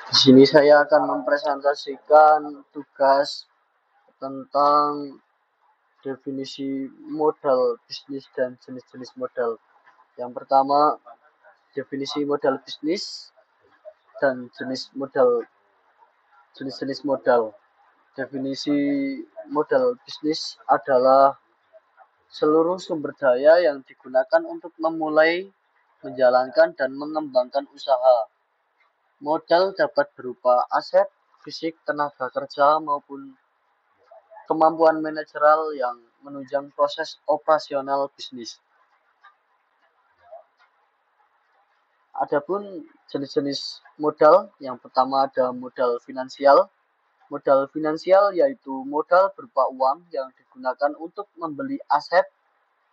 Di sini saya akan mempresentasikan tugas tentang definisi modal bisnis dan jenis-jenis modal. Yang pertama, definisi modal bisnis dan jenis-jenis modal. Definisi modal bisnis adalah seluruh sumber daya yang digunakan untuk memulai, menjalankan, dan mengembangkan usaha. Modal dapat berupa aset, fisik, tenaga kerja, maupun kemampuan manajerial yang menunjang proses operasional bisnis. Adapun jenis-jenis modal, yang pertama ada modal finansial. Modal finansial yaitu modal berupa uang yang digunakan untuk membeli aset,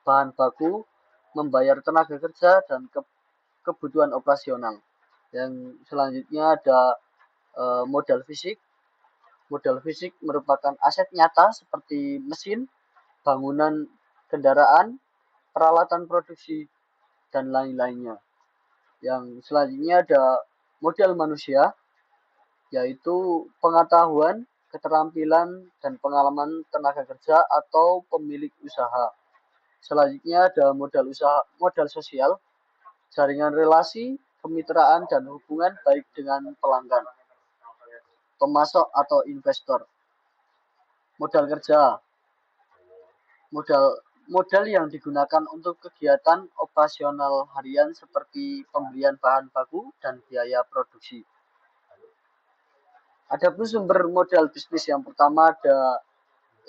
bahan baku, membayar tenaga kerja, dan kebutuhan operasional. Yang selanjutnya ada modal fisik. Modal fisik merupakan aset nyata seperti mesin, bangunan, kendaraan, peralatan produksi, dan lain-lainnya. Yang selanjutnya ada modal manusia, yaitu pengetahuan, keterampilan, dan pengalaman tenaga kerja atau pemilik usaha. Selanjutnya ada modal sosial, jaringan relasi, kemitraan, dan hubungan baik dengan pelanggan, pemasok, atau investor. Modal kerja, modal modal yang digunakan untuk kegiatan operasional harian seperti pembelian bahan baku dan biaya produksi. Adapun sumber modal bisnis yang pertama ada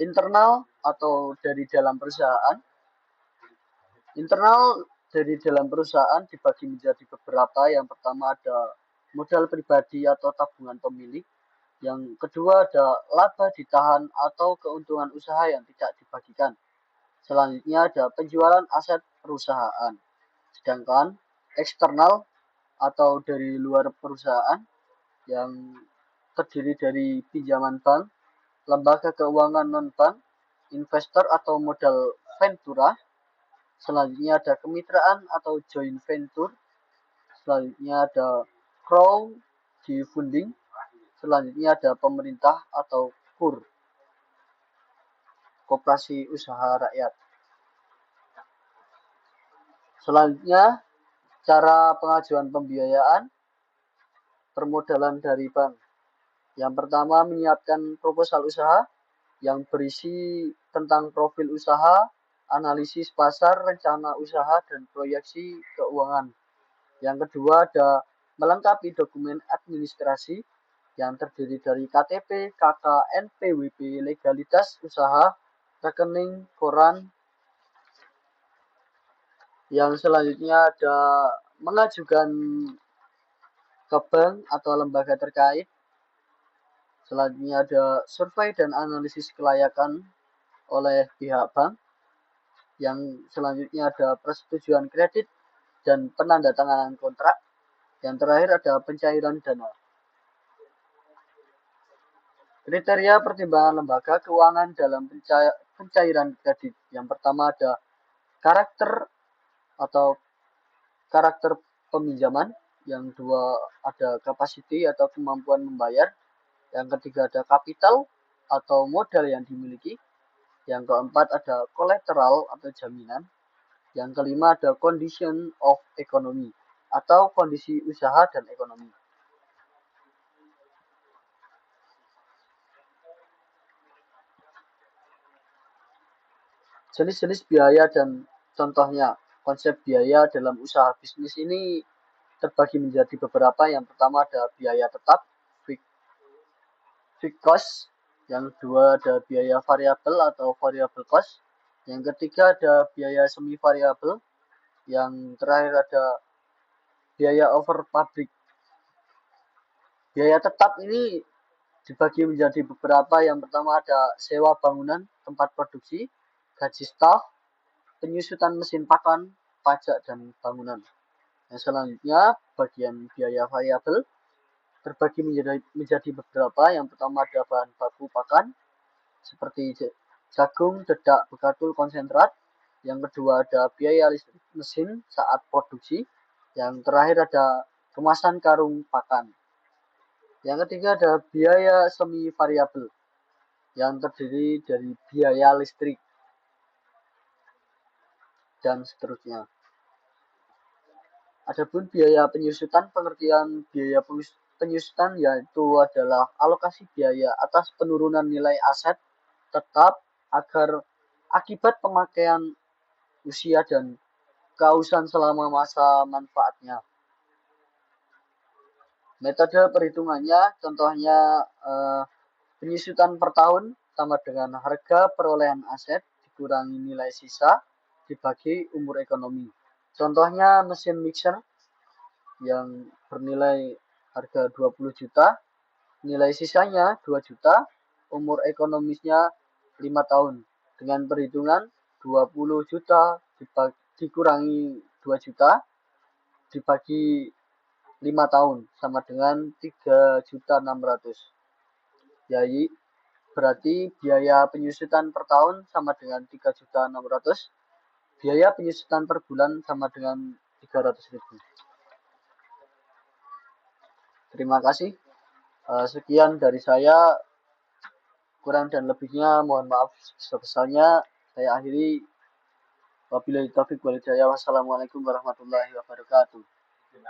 internal atau dari dalam perusahaan. Internal dari dalam perusahaan dibagi menjadi beberapa. Yang pertama ada modal pribadi atau tabungan pemilik. Yang kedua ada laba ditahan atau keuntungan usaha yang tidak dibagikan. Selanjutnya ada penjualan aset perusahaan. Sedangkan eksternal atau dari luar perusahaan yang terdiri dari pinjaman bank, lembaga keuangan non-bank, investor atau modal ventura. Selanjutnya ada kemitraan atau joint venture. Selanjutnya ada crowdfunding. Selanjutnya ada pemerintah atau KUR, Koperasi Usaha Rakyat. Selanjutnya cara pengajuan pembiayaan permodalan dari bank. Yang pertama menyiapkan proposal usaha yang berisi tentang profil usaha, analisis pasar, rencana usaha, dan proyeksi keuangan. Yang kedua ada melengkapi dokumen administrasi yang terdiri dari KTP, KK, NPWP, legalitas usaha, rekening, koran. Yang selanjutnya ada mengajukan ke bank atau lembaga terkait. Selanjutnya ada survei dan analisis kelayakan oleh pihak bank. Yang selanjutnya ada persetujuan kredit dan penandatanganan kontrak. Yang terakhir ada pencairan dana. Kriteria pertimbangan lembaga keuangan dalam pencairan kredit. Yang pertama ada karakter atau karakter peminjaman. Yang dua ada capacity atau kemampuan membayar. Yang ketiga ada kapital atau modal yang dimiliki. Yang keempat ada collateral atau jaminan. Yang kelima ada condition of economy atau kondisi usaha dan ekonomi. Jenis-jenis biaya dan contohnya. Konsep biaya dalam usaha bisnis ini terbagi menjadi beberapa. Yang pertama ada biaya tetap, fixed cost. Yang kedua ada biaya variabel atau variable cost. Yang ketiga ada biaya semi variabel. Yang terakhir ada biaya over pabrik. Biaya tetap ini dibagi menjadi beberapa. Yang pertama ada sewa bangunan tempat produksi, gaji staf, penyusutan mesin pakan, pajak, dan bangunan. Yang selanjutnya bagian biaya variabel terbagi menjadi beberapa. Yang pertama ada bahan baku pakan seperti jagung, dedak, bekatul, konsentrat. Yang kedua ada biaya listrik mesin saat produksi. Yang terakhir ada kemasan karung pakan. Yang ketiga ada biaya semi variabel yang terdiri dari biaya listrik dan seterusnya. Adapun biaya penyusutan, pengertian biaya penyusutan yaitu adalah alokasi biaya atas penurunan nilai aset tetap agar akibat pemakaian usia dan keausan selama masa manfaatnya. Metode perhitungannya contohnya penyusutan per tahun sama dengan harga perolehan aset dikurangi nilai sisa dibagi umur ekonomi. Contohnya mesin mixer yang bernilai harga 20 juta, nilai sisanya 2 juta, umur ekonomisnya 5 tahun. Dengan perhitungan 20 juta dikurangi 2 juta dibagi 5 tahun sama dengan 3.600.000. Jadi berarti biaya penyusutan per tahun sama dengan 3.600.000. Biaya penyusutan per bulan sama dengan 300.000. Terima kasih. Sekian dari saya. Kurang dan lebihnya mohon maaf sebesar-besarnya. Saya akhiri. Wabillahi taufiq wal hidayah. Wassalamualaikum warahmatullahi wabarakatuh.